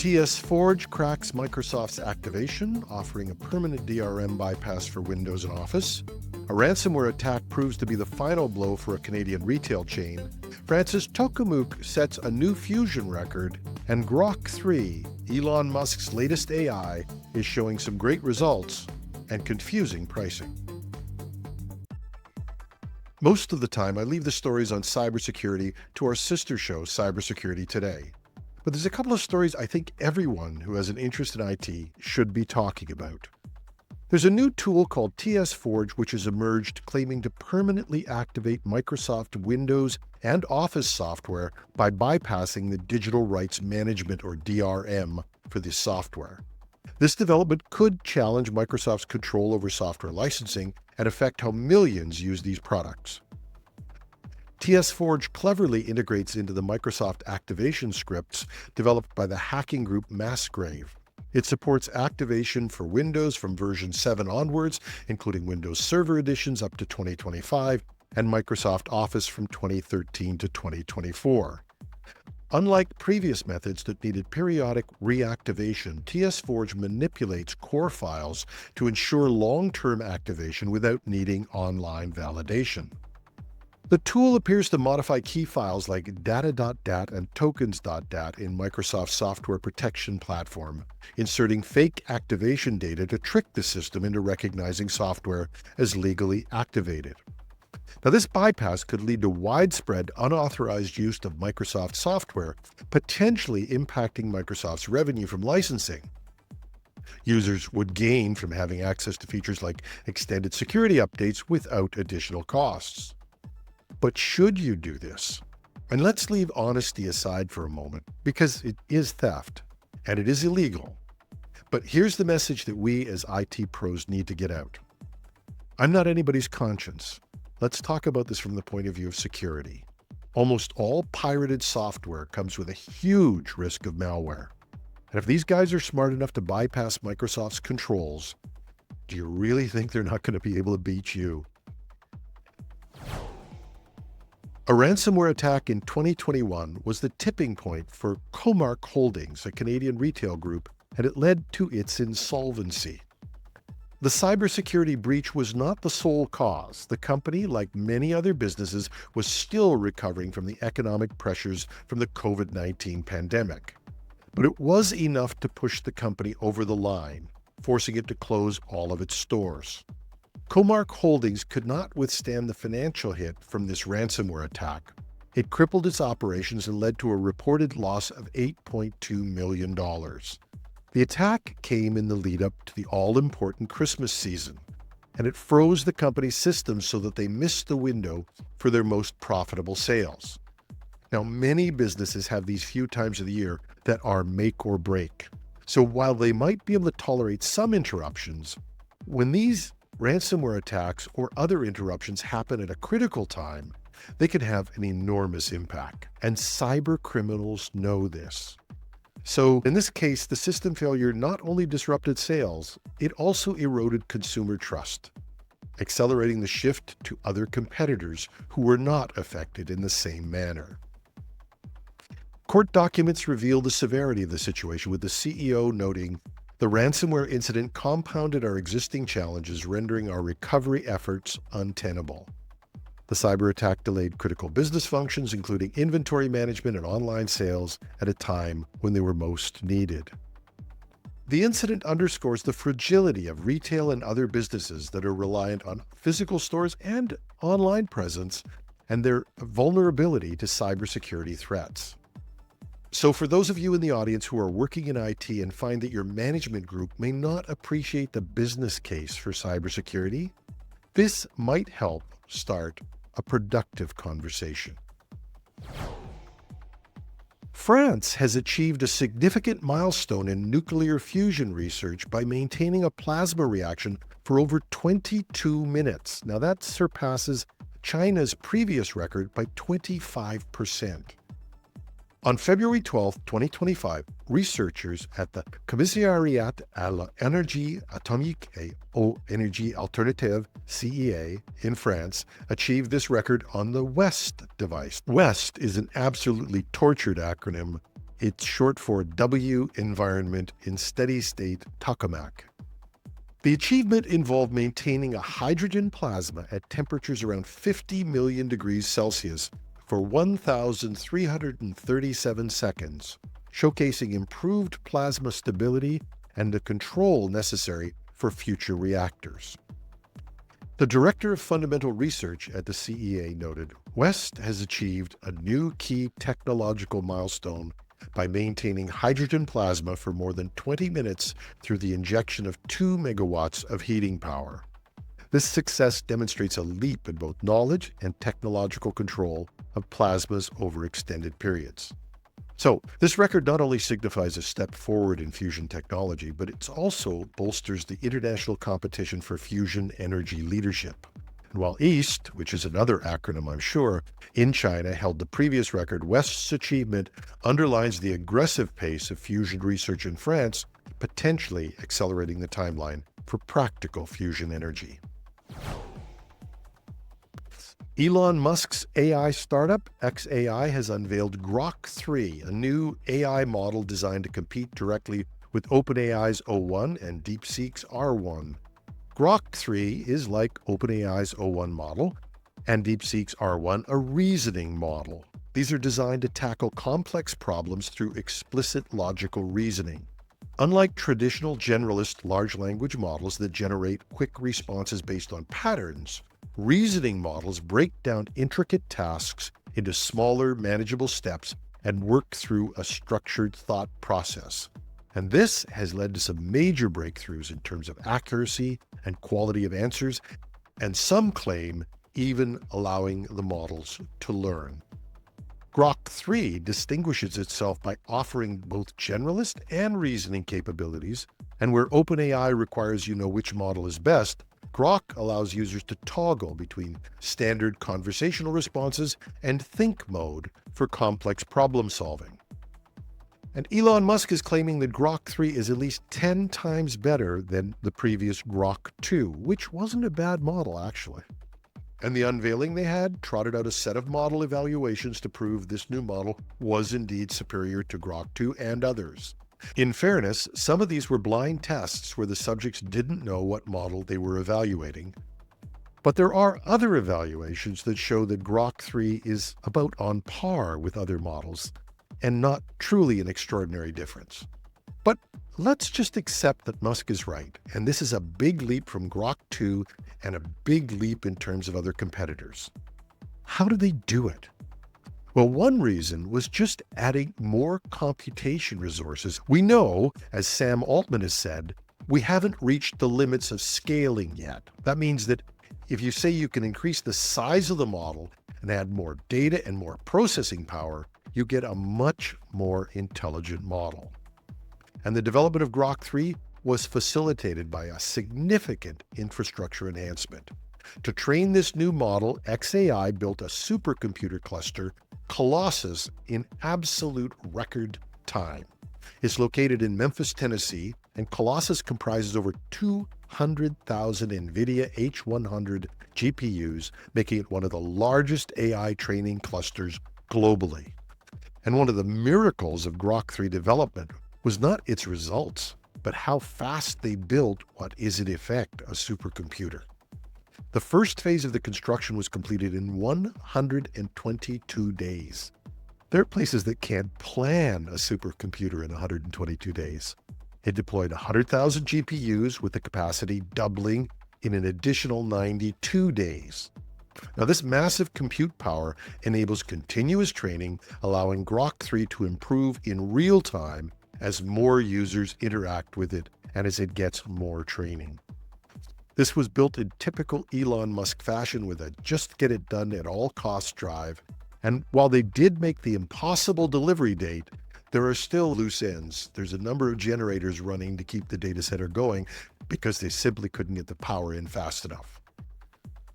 TSForge cracks Microsoft's activation, offering a permanent DRM bypass for Windows and Office. A ransomware attack proves to be the final blow for a Canadian retail chain. France's Tokamook sets a new fusion record. And Grok 3, Elon Musk's latest AI, is showing some great results and confusing pricing. Most of the time, I leave the stories on cybersecurity to our sister show, Cybersecurity Today. But there's a couple of stories I think everyone who has an interest in IT should be talking about. There's a new tool called TSForge which has emerged claiming to permanently activate Microsoft Windows and Office software by bypassing the digital rights management or DRM for this software. This development could challenge Microsoft's control over software licensing and affect how millions use these products. TSForge cleverly integrates into the Microsoft activation scripts developed by the hacking group Massgrave. It supports activation for Windows from version 7 onwards, including Windows Server editions up to 2025, and Microsoft Office from 2013 to 2024. Unlike previous methods that needed periodic reactivation, TSForge manipulates core files to ensure long-term activation without needing online validation. The tool appears to modify key files like data.dat and tokens.dat in Microsoft's software protection platform, inserting fake activation data to trick the system into recognizing software as legally activated. Now, this bypass could lead to widespread unauthorized use of Microsoft software, potentially impacting Microsoft's revenue from licensing. Users would gain from having access to features like extended security updates without additional costs. But should you do this? And let's leave honesty aside for a moment, because it is theft, and it is illegal. But here's the message that we as IT pros need to get out. I'm not anybody's conscience. Let's talk about this from the point of view of security. Almost all pirated software comes with a huge risk of malware. And if these guys are smart enough to bypass Microsoft's controls, do you really think they're not going to be able to beat you? A ransomware attack in 2021 was the tipping point for Comarch Holdings, a Canadian retail group, and it led to its insolvency. The cybersecurity breach was not the sole cause. The company, like many other businesses, was still recovering from the economic pressures from the COVID-19 pandemic. But it was enough to push the company over the line, forcing it to close all of its stores. Comarch Holdings could not withstand the financial hit from this ransomware attack. It crippled its operations and led to a reported loss of $8.2 million. The attack came in the lead-up to the all-important Christmas season, and it froze the company's systems so that they missed the window for their most profitable sales. Now, many businesses have these few times of the year that are make or break. So while they might be able to tolerate some interruptions, when these ransomware attacks or other interruptions happen at a critical time, they can have an enormous impact. And cyber criminals know this. So in this case, the system failure not only disrupted sales, it also eroded consumer trust, accelerating the shift to other competitors who were not affected in the same manner. Court documents reveal the severity of the situation, with the CEO noting, "The ransomware incident compounded our existing challenges, rendering our recovery efforts untenable. The cyber attack delayed critical business functions, including inventory management and online sales, at a time when they were most needed." The incident underscores the fragility of retail and other businesses that are reliant on physical stores and online presence, and their vulnerability to cybersecurity threats. So for those of you in the audience who are working in IT and find that your management group may not appreciate the business case for cybersecurity, this might help start a productive conversation. France has achieved a significant milestone in nuclear fusion research by maintaining a plasma reaction for over 22 minutes. Now that surpasses China's previous record by 25%. On February 12, 2025, researchers at the Commissariat à l'énergie atomique et aux énergies alternatives (CEA) in France achieved this record on the WEST device. WEST is an absolutely tortured acronym. It's short for W environment in steady state tokamak. The achievement involved maintaining a hydrogen plasma at temperatures around 50 million degrees Celsius for 1,337 seconds, showcasing improved plasma stability and the control necessary for future reactors. The director of fundamental research at the CEA noted, West has achieved a new key technological milestone by maintaining hydrogen plasma for more than 20 minutes through the injection of 2 megawatts of heating power. This success demonstrates a leap in both knowledge and technological control of plasmas over extended periods. So, this record not only signifies a step forward in fusion technology, but it also bolsters the international competition for fusion energy leadership. And while EAST, which is another acronym I'm sure, in China held the previous record, West's achievement underlines the aggressive pace of fusion research in France, potentially accelerating the timeline for practical fusion energy. Elon Musk's AI startup, xAI, has unveiled Grok 3, a new AI model designed to compete directly with OpenAI's O1 and DeepSeek's R1. Grok 3 is like OpenAI's O1 model and DeepSeek's R1, a reasoning model. These are designed to tackle complex problems through explicit logical reasoning. Unlike traditional generalist large language models that generate quick responses based on patterns, reasoning models break down intricate tasks into smaller, manageable steps and work through a structured thought process. And this has led to some major breakthroughs in terms of accuracy and quality of answers, and some claim even allowing the models to learn. Grok 3 distinguishes itself by offering both generalist and reasoning capabilities, and where OpenAI requires you know which model is best, Grok allows users to toggle between standard conversational responses and think mode for complex problem solving. And Elon Musk is claiming that Grok 3 is at least 10 times better than the previous Grok 2, which wasn't a bad model, actually. And the unveiling they had trotted out a set of model evaluations to prove this new model was indeed superior to Grok 2 and others. In fairness, some of these were blind tests where the subjects didn't know what model they were evaluating. But there are other evaluations that show that Grok 3 is about on par with other models, and not truly an extraordinary difference. But let's just accept that Musk is right, and this is a big leap from Grok 2 and a big leap in terms of other competitors. How do they do it? Well, one reason was just adding more computation resources. We know, as Sam Altman has said, we haven't reached the limits of scaling yet. That means that if you say you can increase the size of the model and add more data and more processing power, you get a much more intelligent model. And the development of Grok 3 was facilitated by a significant infrastructure enhancement. To train this new model, xAI built a supercomputer cluster, Colossus, in absolute record time. It's located in Memphis, Tennessee, and Colossus comprises over 200,000 NVIDIA H100 GPUs, making it one of the largest AI training clusters globally. And one of the miracles of Grok 3 development was not its results, but how fast they built what is in effect a supercomputer. The first phase of the construction was completed in 122 days. There are places that can't plan a supercomputer in 122 days. It deployed 100,000 GPUs with the capacity doubling in an additional 92 days. Now, this massive compute power enables continuous training, allowing Grok 3 to improve in real time as more users interact with it and as it gets more training. This was built in typical Elon Musk fashion with a just-get-it-done-at-all-costs drive. And while they did make the impossible delivery date, there are still loose ends. There's a number of generators running to keep the data center going because they simply couldn't get the power in fast enough.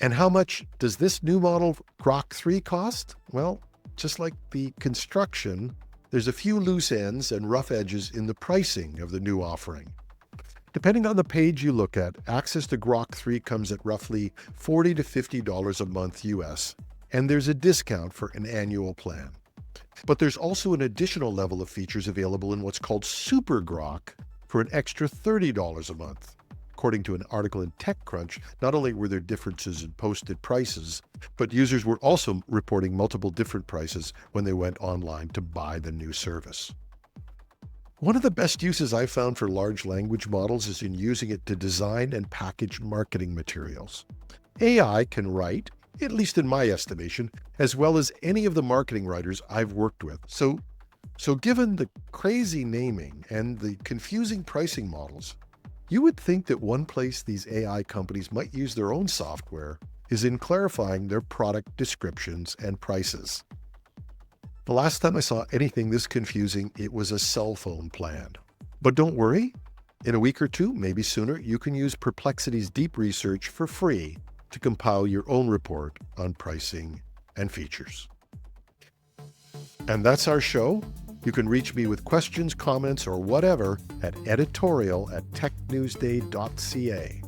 And how much does this new model Grok 3 cost? Well, just like the construction, there's a few loose ends and rough edges in the pricing of the new offering. Depending on the page you look at, access to Grok 3 comes at roughly $40 to $50 a month US, and there's a discount for an annual plan. But there's also an additional level of features available in what's called Super Grok for an extra $30 a month. According to an article in TechCrunch, not only were there differences in posted prices, but users were also reporting multiple different prices when they went online to buy the new service. One of the best uses I've found for large language models is in using it to design and package marketing materials. AI can write, at least in my estimation, as well as any of the marketing writers I've worked with. So given the crazy naming and the confusing pricing models, you would think that one place these AI companies might use their own software is in clarifying their product descriptions and prices. The last time I saw anything this confusing, it was a cell phone plan. But don't worry, in a week or two, maybe sooner, you can use Perplexity's deep research for free to compile your own report on pricing and features. And that's our show. You can reach me with questions, comments, or whatever at editorial@technewsday.ca.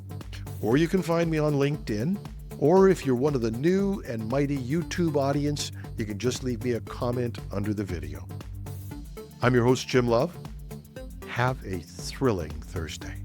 Or you can find me on LinkedIn. Or if you're one of the new and mighty YouTube audience, you can just leave me a comment under the video. I'm your host, Jim Love. Have a thrilling Thursday.